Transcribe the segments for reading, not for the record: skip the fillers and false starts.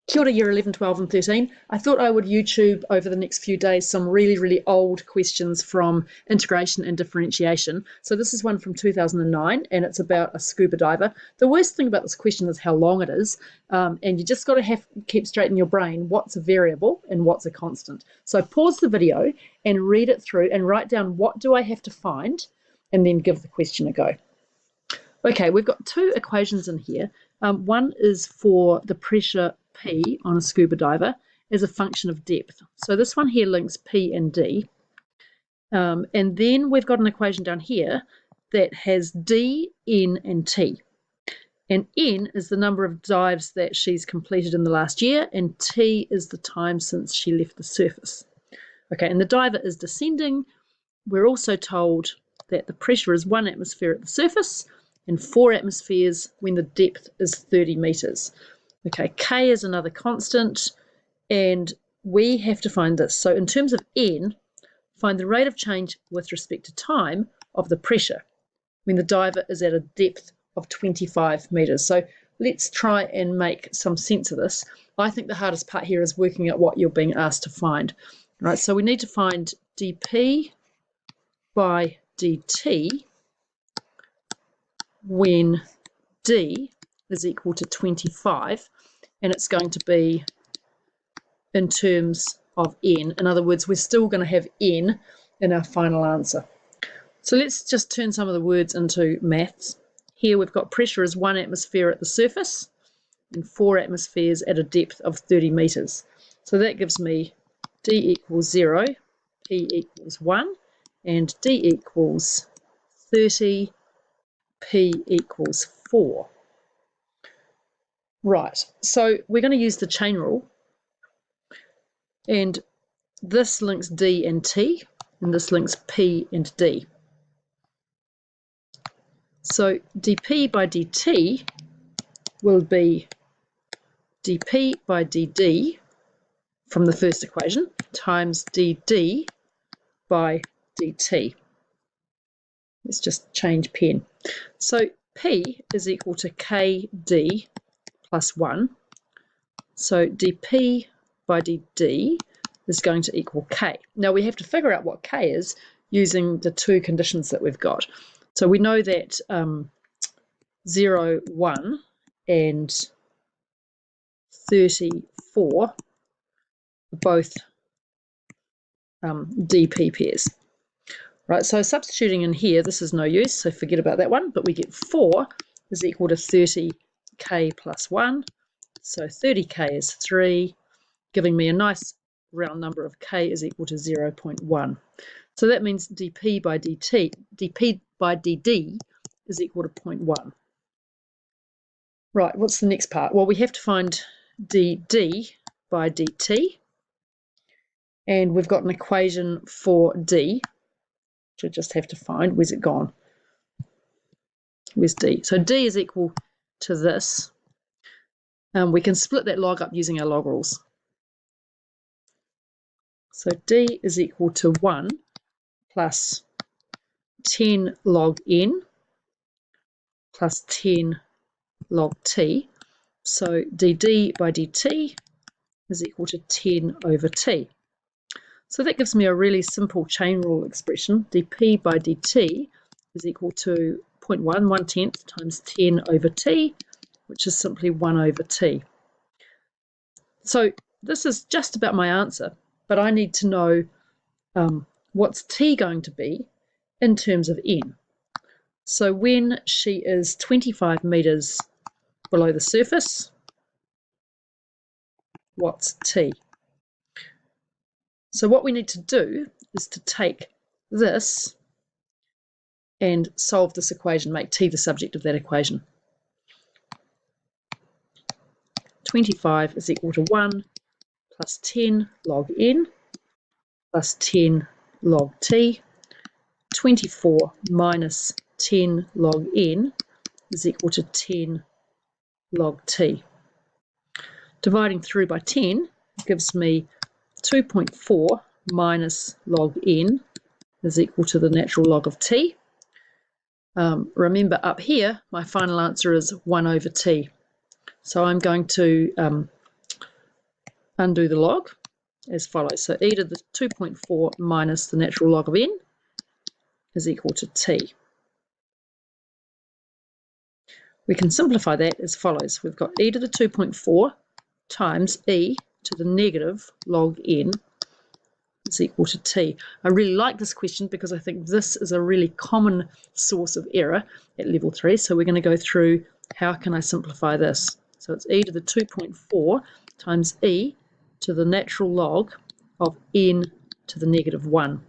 Kia ora, year 11, 12 and 13. I thought I would YouTube over the next few days some really old questions from integration and differentiation. So this is one from 2009 and it's about a scuba diver. The worst thing about this question is how long it is, and you just got to keep straight in your brain what's a variable and what's a constant. So pause the video and read it through and write down what do I have to find and then give the question a go. Okay, we've got two equations in here. One is for the pressure P on a scuba diver as a function of depth. So this one here links P and D. And then we've got an equation down here that has D, N, and T. And N is the number of dives that she's completed in the last year, and T is the time since she left the surface. Okay, and the diver is descending. We're also told that the pressure is 1 atmosphere at the surface and 4 atmospheres when the depth is 30 meters. Okay, K is another constant, and we have to find this. So in terms of N, find the rate of change with respect to time of the pressure when the diver is at a depth of 25 meters. So let's try and make some sense of this. I think the hardest part here is working out what you're being asked to find. All right, so we need to find dP by dt when D is equal to 25, and it's going to be in terms of N. In other words, we're still going to have N in our final answer. So let's just turn some of the words into maths. Here we've got pressure is 1 atmosphere at the surface and 4 atmospheres at a depth of 30 meters. So that gives me D equals 0, P equals 1, and D equals 30, P equals 4. Right, so we're going to use the chain rule, and this links D and T, and this links P and D. So dP by dt will be dP by dd from the first equation times dd by dt. Let's just change pen. So P is equal to kd plus 1. So dP by dd is going to equal k. Now we have to figure out what k is using the two conditions that we've got. So we know that 0, 1 and 34 are both dP pairs. Right, so substituting in here, this is no use, so forget about that one, but we get 4 is equal to 30k plus 1, so 30k is 3, giving me a nice round number of k is equal to 0.1. So that means dP by dd is equal to 0.1. Right, what's the next part? Well, we have to find dd by dt, and we've got an equation for d, which I just have to find. Where's it gone? Where's d? So d is equal to this. We can split that log up using our log rules. So d is equal to 1 plus 10 log n plus 10 log t. So dd by dt is equal to 10 over t. So that gives me a really simple chain rule expression. dP by dt is equal to 0.1, 1/10 times 10 over t, which is simply 1 over t. So this is just about my answer, but I need to know what's t going to be in terms of n. So when she is 25 meters below the surface, what's t? So what we need to do is to take this and solve this equation, make t the subject of that equation. 25 is equal to 1 plus 10 log n plus 10 log t. 24 minus 10 log n is equal to 10 log t. Dividing through by 10 gives me 2.4 minus log n is equal to the natural log of t. Remember up here, my final answer is 1 over t. So I'm going to undo the log as follows. So e to the 2.4 minus the natural log of n is equal to t. We can simplify that as follows. We've got e to the 2.4 times e to the negative log n is equal to t. I really like this question because I think this is a really common source of error at level 3. So we're going to go through how can I simplify this. So it's e to the 2.4 times e to the natural log of n to the negative 1.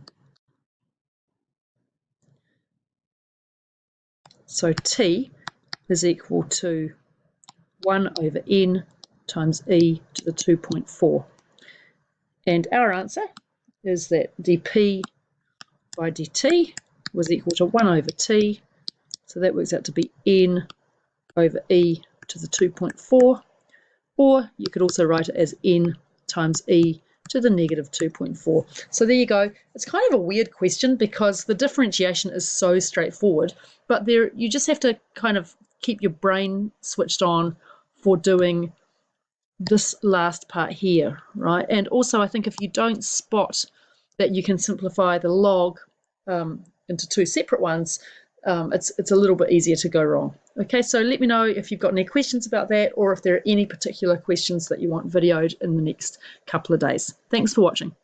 So t is equal to 1 over n times e to the 2.4. And our answer is that dp by dt was equal to 1 over t. So that works out to be n over e to the 2.4. Or you could also write it as n times e to the negative 2.4. So there you go. It's kind of a weird question because the differentiation is so straightforward, but there you just have to kind of keep your brain switched on for doing this last part here, right? And also I think if you don't spot that you can simplify the log into two separate ones, it's a little bit easier to go wrong. Okay, so let me know if you've got any questions about that or if there are any particular questions that you want videoed in the next couple of days. Thanks for watching.